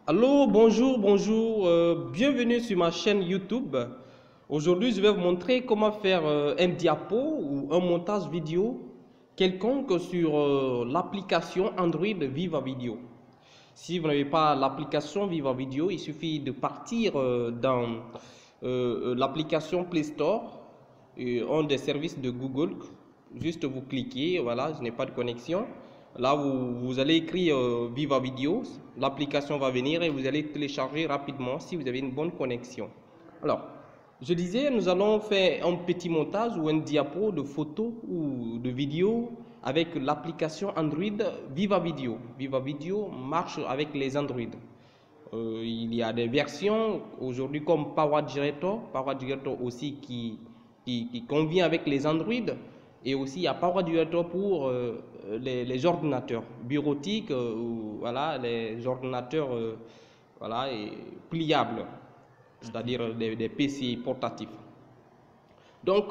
Allô, bonjour, bienvenue sur ma chaîne YouTube. Aujourd'hui, je vais vous montrer comment faire un diapo ou un montage vidéo quelconque sur l'application Android Viva Video. Si vous n'avez pas l'application Viva Video, il suffit de partir dans l'application Play Store, un des services de Google. Juste vous cliquez, voilà, je n'ai pas de connexion. Là, vous allez écrire Viva Video, l'application va venir et vous allez télécharger rapidement si vous avez une bonne connexion. Alors, je disais, nous allons faire un petit montage ou un diapo de photos ou de vidéos avec l'application Android Viva Video. Viva Video marche avec les Android. Il y a des versions aujourd'hui comme Power Director aussi qui convient avec les Android. Et aussi, il y a Power Director pour les ordinateurs bureautiques, voilà, les ordinateurs voilà, pliables, c'est-à-dire des PC portatifs. Donc,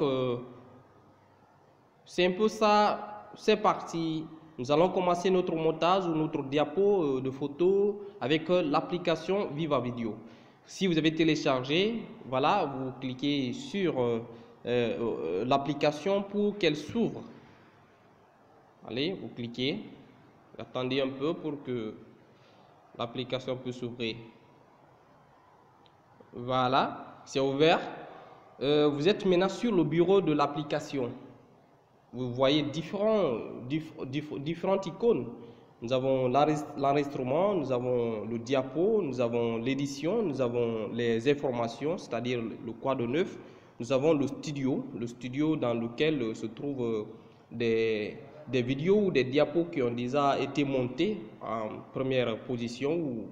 c'est un peu ça, c'est parti. Nous allons commencer notre montage ou notre diapo de photos avec l'application Viva Video. Si vous avez téléchargé, voilà, vous cliquez sur l'application pour qu'elle s'ouvre. Allez, vous cliquez, attendez un peu pour que l'application puisse s'ouvrir. Voilà, c'est ouvert. Vous êtes maintenant sur le bureau de l'application. Vous voyez différentes icônes. Nous avons l'enregistrement, nous avons le diapo, nous avons l'édition, nous avons les informations, c'est-à-dire le quoi de neuf. Nous avons le studio dans lequel se trouvent des vidéos ou des diapos qui ont déjà été montés en première position ou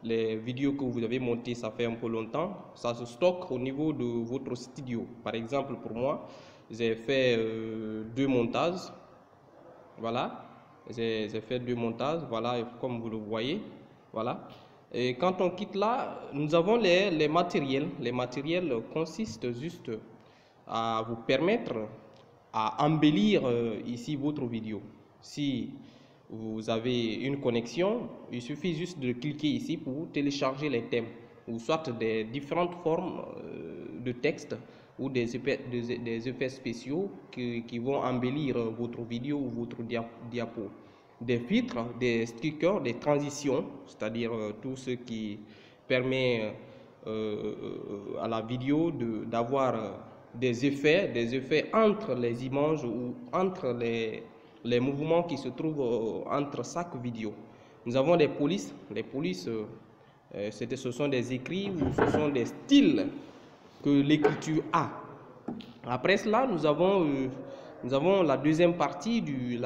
les vidéos que vous avez montées, ça fait un peu longtemps, ça se stocke au niveau de votre studio. Par exemple, pour moi, j'ai fait deux montages. Voilà, j'ai fait deux montages. Voilà, comme vous le voyez. Voilà. Et quand on quitte là, nous avons les matériels. Les matériels consistent juste à vous permettre à embellir ici votre vidéo. Si vous avez une connexion, il suffit juste de cliquer ici pour télécharger les thèmes ou soit des différentes formes de texte ou des effets spéciaux qui vont embellir votre vidéo ou votre diapo. Des filtres, des stickers, des transitions, c'est-à-dire tout ce qui permet à la vidéo d'avoir des effets entre les images ou entre les mouvements qui se trouvent entre chaque vidéo. Nous avons des polices. Les polices, ce sont des écrits ou ce sont des styles que l'écriture a. Après cela, nous avons la deuxième partie du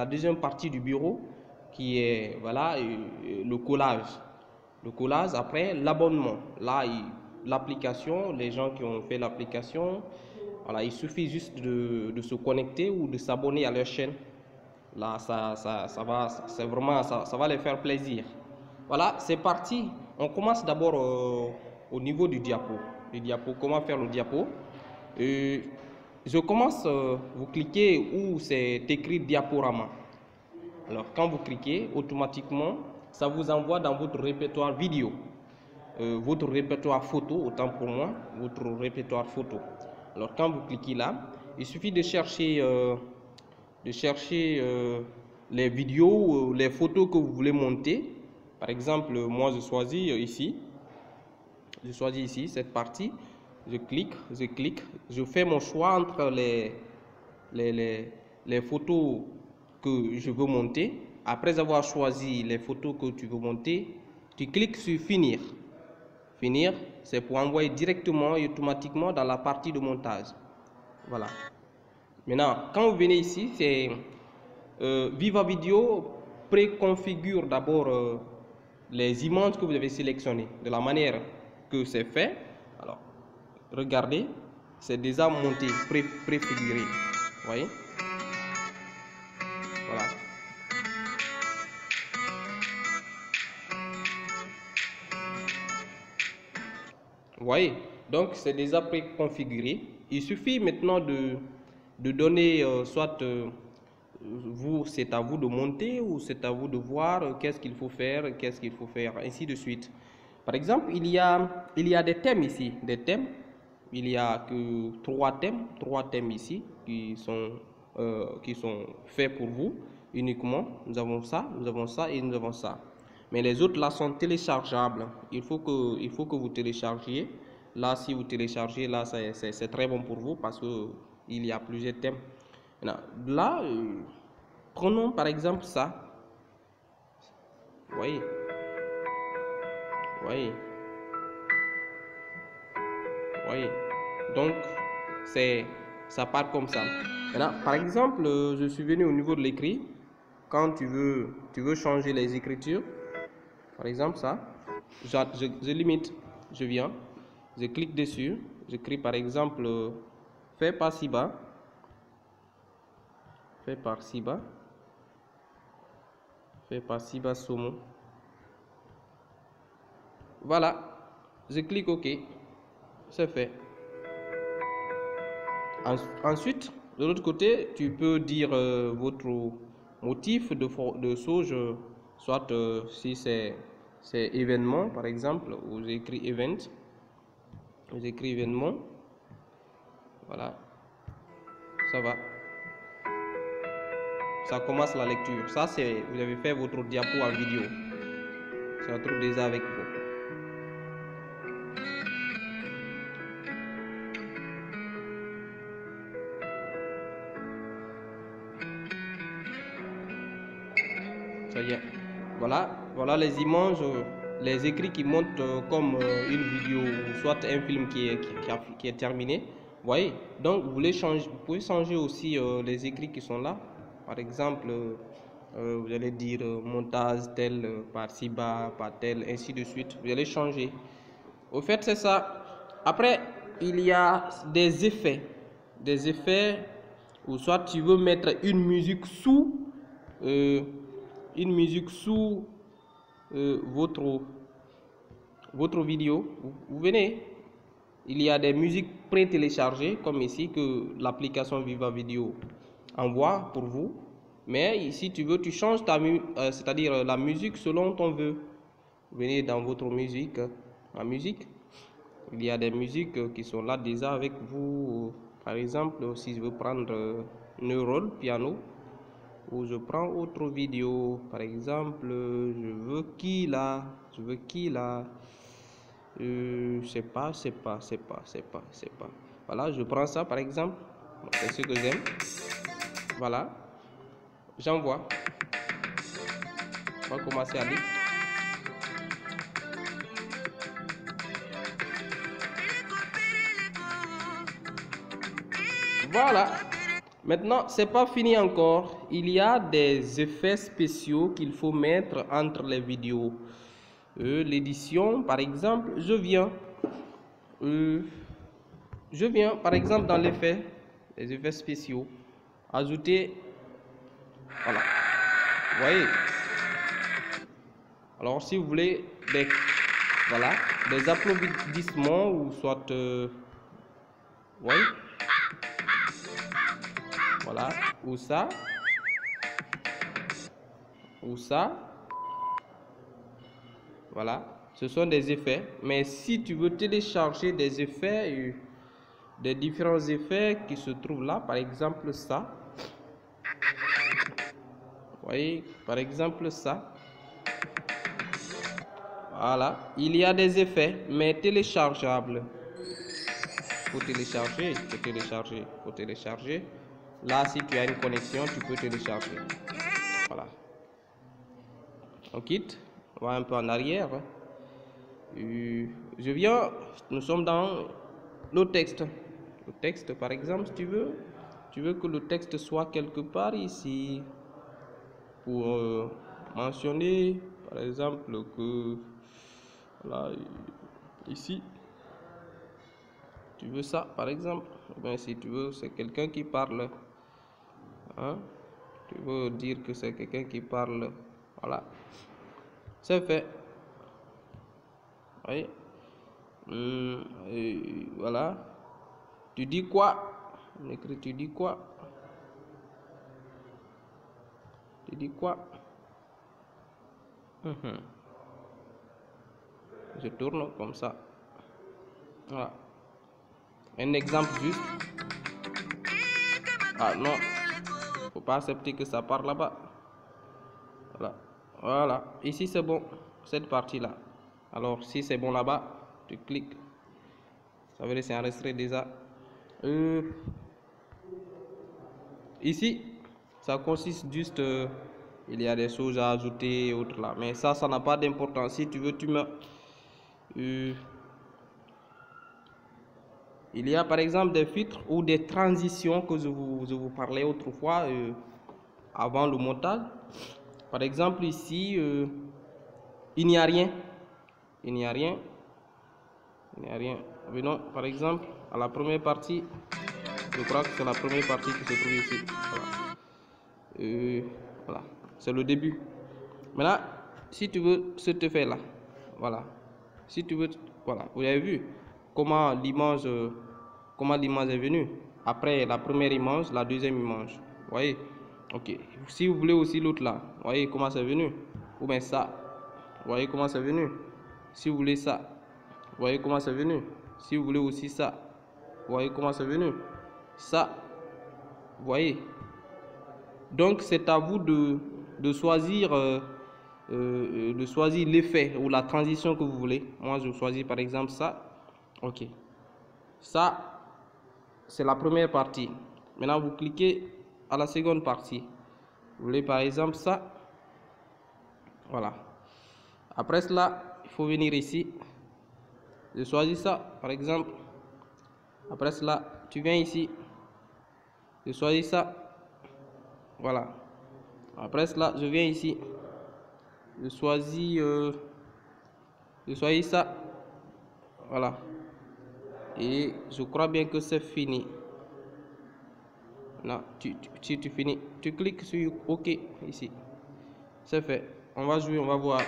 bureau qui est voilà, le collage. Le collage, après l'abonnement. Là, l'application, les gens qui ont fait l'application, voilà, il suffit juste de se connecter ou de s'abonner à leur chaîne. Là, ça va les faire plaisir. Voilà, c'est parti. On commence d'abord au niveau du diapo. Comment faire le diapo? Je commence, vous cliquez où c'est écrit diaporama. Alors, quand vous cliquez, automatiquement, ça vous envoie dans votre répertoire vidéo. Votre répertoire photo, autant pour moi, votre répertoire photo. Alors, quand vous cliquez là, il suffit de chercher les vidéos, les photos que vous voulez monter. Par exemple, moi, je choisis ici cette partie. Je clique, je fais mon choix entre les photos que je veux monter. Après avoir choisi les photos que tu veux monter, tu cliques sur finir. Finir, c'est pour envoyer directement et automatiquement dans la partie de montage. Voilà. Maintenant, quand vous venez ici, c'est Viva Video préconfigure d'abord les images que vous avez sélectionnées de la manière que c'est fait. Alors, regardez, c'est déjà monté, préfiguré. Vous voyez? Voilà. Vous voyez? Donc, c'est déjà préconfiguré. Il suffit maintenant de donner soit c'est à vous de monter ou c'est à vous de voir qu'est-ce qu'il faut faire, ainsi de suite. Par exemple, il y a des thèmes ici, des thèmes. Il y a que trois thèmes ici qui sont faits pour vous uniquement. Nous avons ça et nous avons ça. Mais les autres là sont téléchargeables. Il faut que vous téléchargiez. Là, si vous téléchargez, là, c'est très bon pour vous parce que il y a plusieurs thèmes. Là, prenons par exemple ça. Voyez, voyez, voyez. Donc, ça part comme ça. Maintenant, par exemple, je suis venu au niveau de l'écrit. Quand tu veux changer les écritures, par exemple ça, je limite, je viens, je clique dessus, j'écris par exemple fait par ci-bas, fait par ci-bas, fait par ci-bas Somo. Voilà, je clique OK, c'est fait. Ensuite, de l'autre côté, tu peux dire votre motif de sauge, soit si c'est événement par exemple, vous écrivez event, vous écrivez événement, voilà, ça va, ça commence la lecture. Ça c'est, vous avez fait votre diapo en vidéo, ça trouve déjà avec vous. Ça y est, voilà les images, les écrits qui montent comme une vidéo ou soit un film qui est terminé. Vous voyez, donc vous pouvez changer aussi les écrits qui sont là. Par exemple, vous allez dire montage tel par ci-bas, par tel, ainsi de suite. Vous allez changer. Au fait, c'est ça. Après, il y a des effets. Des effets où soit tu veux mettre une musique sous votre vidéo. Vous venez, il y a des musiques pré-téléchargées comme ici que l'application Viva Video envoie pour vous. Mais si tu veux, tu changes c'est-à-dire la musique selon ton vœu. Vous venez dans votre musique, la musique. Il y a des musiques qui sont là déjà avec vous. Par exemple, si je veux prendre Neural piano, ou je prends autre vidéo, par exemple, je veux qui là, c'est pas. Voilà, je prends ça par exemple, c'est ce que j'aime. Voilà, j'envoie. On va commencer à lire. Voilà. Maintenant, c'est pas fini encore. Il y a des effets spéciaux qu'il faut mettre entre les vidéos. L'édition, par exemple, je viens par exemple dans les effets spéciaux, ajouter, voilà, vous voyez. Alors si vous voulez des applaudissements ou soit, voyez, voilà, ou ça, voilà, ce sont des effets. Mais si tu veux télécharger des effets, des différents effets qui se trouvent là, par exemple ça, vous voyez, par exemple ça, voilà, il y a des effets mais téléchargeables. Faut télécharger. Là, si tu as une connexion, tu peux télécharger. Voilà. On quitte, on va un peu en arrière. Nous sommes dans le texte. Le texte, par exemple, si tu veux que le texte soit quelque part ici pour mentionner, par exemple, que là, ici, tu veux ça, par exemple. Ben, si tu veux, c'est quelqu'un qui parle. Hein? Tu veux dire que c'est quelqu'un qui parle. Voilà. C'est fait. Oui. Voilà. Tu dis quoi? Tu dis quoi? Il dit quoi? Je tourne comme ça. Voilà. Un exemple juste. Ah non, faut pas accepter que ça part là-bas. Voilà. Voilà. Ici c'est bon. Cette partie-là. Alors si c'est bon là-bas, tu cliques. Ça veut dire c'est enregistré déjà. Ici, ça consiste juste, il y a des choses à ajouter et autres là, mais ça n'a pas d'importance. Si tu veux, tu mets. Il y a par exemple des filtres ou des transitions que je vous parlais autrefois avant le montage. Par exemple ici, il n'y a rien. Il n'y a rien. Il n'y a rien. Venons par exemple à la première partie. Je crois que c'est la première partie qui se trouve ici. Voilà. Voilà. C'est le début. Maintenant, si tu veux cet effet là, voilà. Si tu veux, voilà. Vous avez vu comment l'image est venue. Après la première image, la deuxième image. Vous voyez? Ok. Si vous voulez aussi l'autre là, vous voyez comment c'est venu? Ou bien ça. Vous voyez comment c'est venu? Si vous voulez ça, vous voyez comment c'est venu? Si vous voulez aussi ça, vous voyez comment c'est venu? Ça, vous voyez? Donc c'est à vous de choisir l'effet ou la transition que vous voulez. Moi je choisis par exemple ça. Ok. Ça, c'est la première partie. Maintenant vous cliquez à la seconde partie. Vous voulez par exemple ça. Voilà. Après cela, il faut venir ici. Je choisis ça par exemple. Après cela, tu viens ici. Je choisis ça. Voilà. Après cela, je viens ici. Je choisis ça. Voilà. Et je crois bien que c'est fini. Non, si tu finis, tu cliques sur OK ici. C'est fait. On va jouer, on va voir.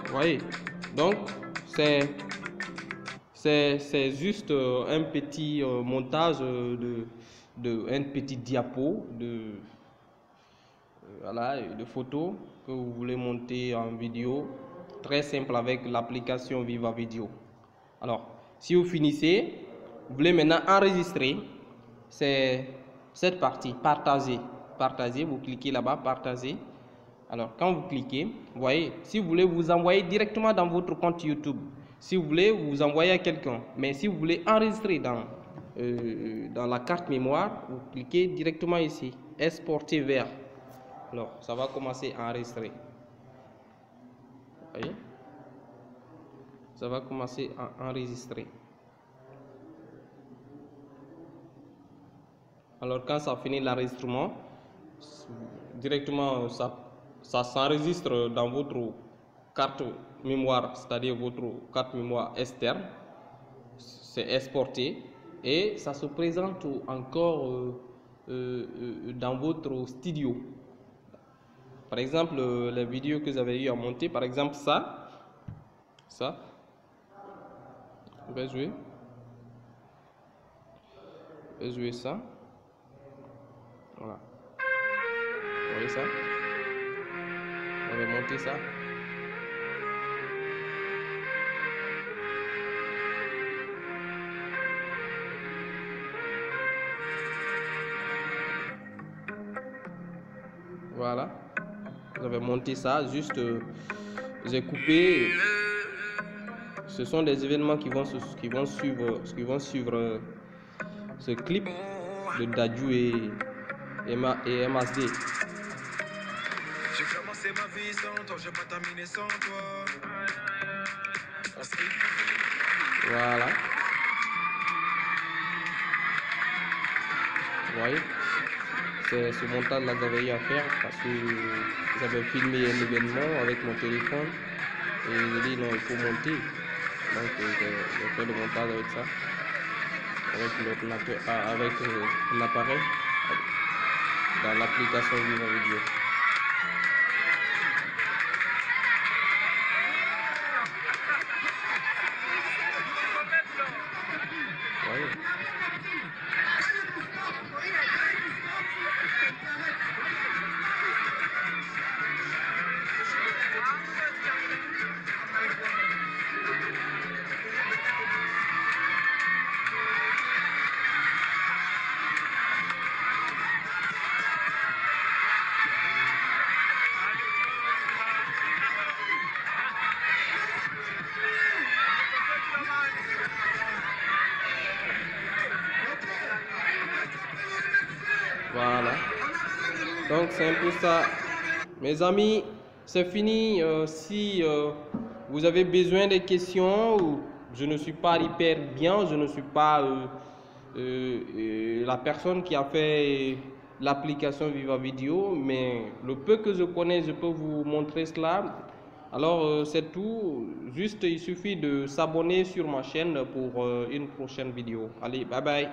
Vous voyez? Donc, c'est juste un petit montage un petit diapo voilà, de photos que vous voulez monter en vidéo. Très simple avec l'application Viva Video. Alors, si vous finissez, vous voulez maintenant enregistrer cette partie, partager. Partager, vous cliquez là-bas, partager. Alors, quand vous cliquez, vous voyez, si vous voulez vous envoyer directement dans votre compte YouTube, si vous voulez vous envoyer à quelqu'un, mais si vous voulez enregistrer dans la carte mémoire, vous cliquez directement ici, exporter vers. Alors, ça va commencer à enregistrer. Vous voyez? Ça va commencer à enregistrer. Alors, quand ça finit l'enregistrement, directement, ça s'enregistre dans votre carte mémoire, c'est-à-dire votre carte mémoire externe. C'est exporté et ça se présente encore dans votre studio. Par exemple, les vidéos que vous avez eu à monter, par exemple ça, je vais jouer ça. Voilà. Vous voyez ça? On va monter ça. Voilà. J'avais monté ça, juste j'ai coupé. Ce sont des événements qui vont suivre ce clip de Dadju et MSD. J'ai commencé ma vie sans toi, j'ai pas terminé sans toi. Voilà. Vous voyez? C'est ce montage-là que j'avais eu à faire parce que j'avais filmé un événement avec mon téléphone et j'ai dit non, il faut monter. Donc j'ai fait le montage avec ça, avec l'ordinateur, avec l'appareil. dans l'application Viva Video. Voyez. Voilà. Donc c'est un peu ça. Mes amis, c'est fini. Si vous avez besoin de questions, ou je ne suis pas hyper bien, je ne suis pas la personne qui a fait l'application Viva Video, mais le peu que je connais, je peux vous montrer cela. Alors c'est tout. Juste, il suffit de s'abonner sur ma chaîne pour une prochaine vidéo. Allez, bye bye.